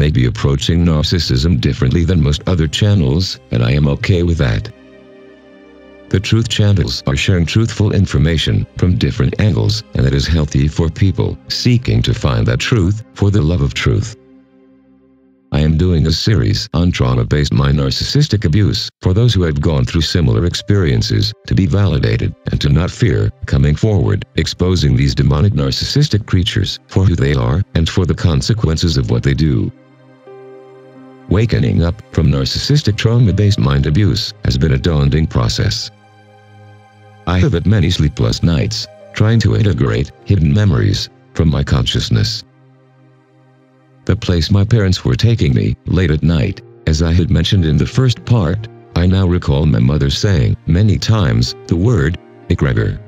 may be approaching narcissism differently than most other channels, and I am okay with that. The truth channels are sharing truthful information from different angles, and that is healthy for people seeking to find that truth for the love of truth. I am doing a series on trauma-based mind narcissistic abuse for those who have gone through similar experiences, to be validated and to not fear coming forward, exposing these demonic narcissistic creatures for who they are and for the consequences of what they do. Wakening up from narcissistic trauma-based mind abuse has been a daunting process. I have had many sleepless nights trying to integrate hidden memories from my consciousness. The place my parents were taking me late at night, as I had mentioned in the first part, I now recall my mother saying many times the word egregor.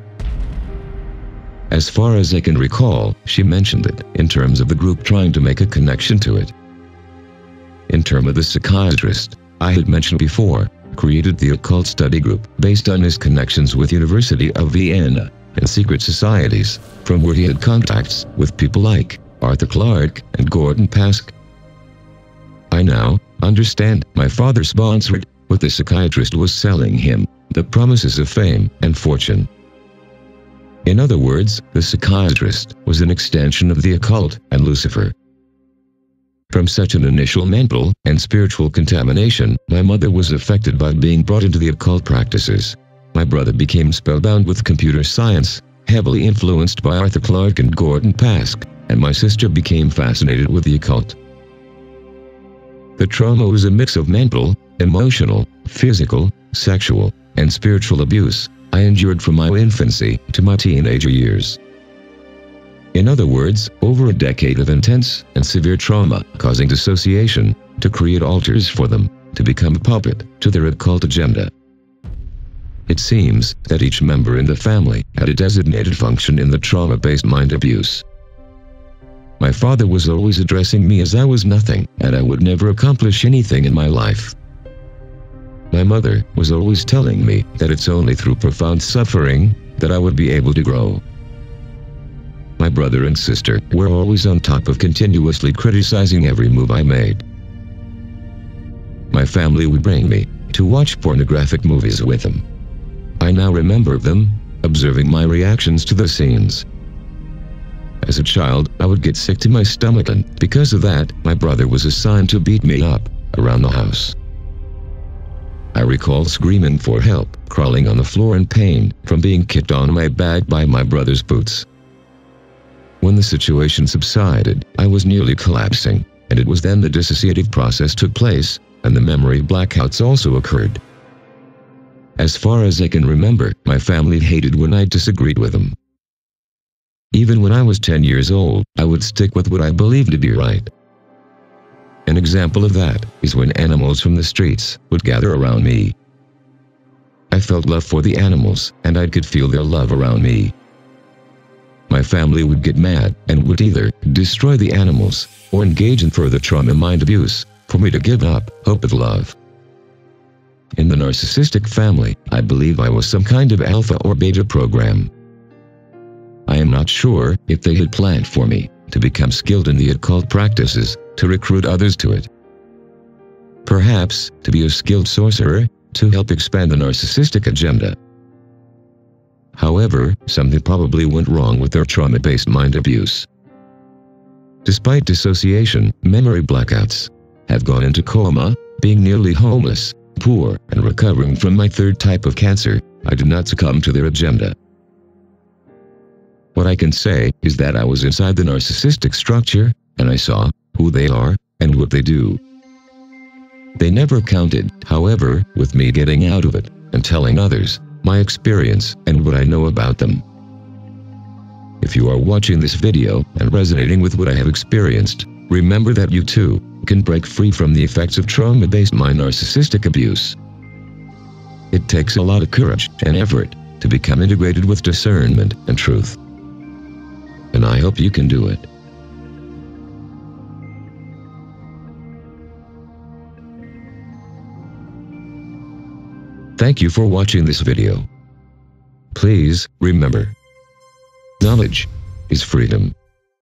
As far as I can recall, she mentioned it in terms of the group trying to make a connection to it. In terms of the psychiatrist I had mentioned before, created the occult study group based on his connections with University of Vienna and secret societies, from where he had contacts with people like Arthur Clarke and Gordon Pask. I now understand my father sponsored what the psychiatrist was selling him, the promises of fame and fortune. In other words, the psychiatrist was an extension of the occult and Lucifer. From such an initial mental and spiritual contamination, my mother was affected by being brought into the occult practices. My brother became spellbound with computer science, heavily influenced by Arthur Clarke and Gordon Pask, and my sister became fascinated with the occult. The trauma was a mix of mental, emotional, physical, sexual, and spiritual abuse I endured from my infancy to my teenager years. In other words, over a decade of intense and severe trauma, causing dissociation to create altars for them to become a puppet to their occult agenda. It seems that each member in the family had a designated function in the trauma-based mind abuse. My father was always addressing me as I was nothing, and I would never accomplish anything in my life. My mother was always telling me that it's only through profound suffering that I would be able to grow. My brother and sister were always on top of continuously criticizing every move I made. My family would bring me to watch pornographic movies with them. I now remember them, observing my reactions to the scenes. As a child, I would get sick to my stomach, and because of that, my brother was assigned to beat me up around the house. I recall screaming for help, crawling on the floor in pain from being kicked on my back by my brother's boots. When the situation subsided, I was nearly collapsing, and it was then the dissociative process took place, and the memory blackouts also occurred. As far as I can remember, my family hated when I disagreed with them. Even when I was 10 years old, I would stick with what I believed to be right. An example of that is when animals from the streets would gather around me. I felt love for the animals, and I could feel their love around me. My family would get mad and would either destroy the animals or engage in further trauma mind abuse for me to give up hope of love. In the narcissistic family, I believe I was some kind of alpha or beta program. I am not sure if they had planned for me to become skilled in the occult practices to recruit others to it. Perhaps to be a skilled sorcerer to help expand the narcissistic agenda. However, something probably went wrong with their trauma-based mind abuse. Despite dissociation, memory blackouts, have gone into coma, being nearly homeless, poor, and recovering from my third type of cancer, I did not succumb to their agenda. What I can say is that I was inside the narcissistic structure, and I saw who they are and what they do. They never counted, however, with me getting out of it and telling others my experience and what I know about them. If you are watching this video and resonating with what I have experienced, remember that you too can break free from the effects of trauma-based mind narcissistic abuse. It takes a lot of courage and effort to become integrated with discernment and truth. And I hope you can do it. Thank you for watching this video. Please remember, knowledge is freedom.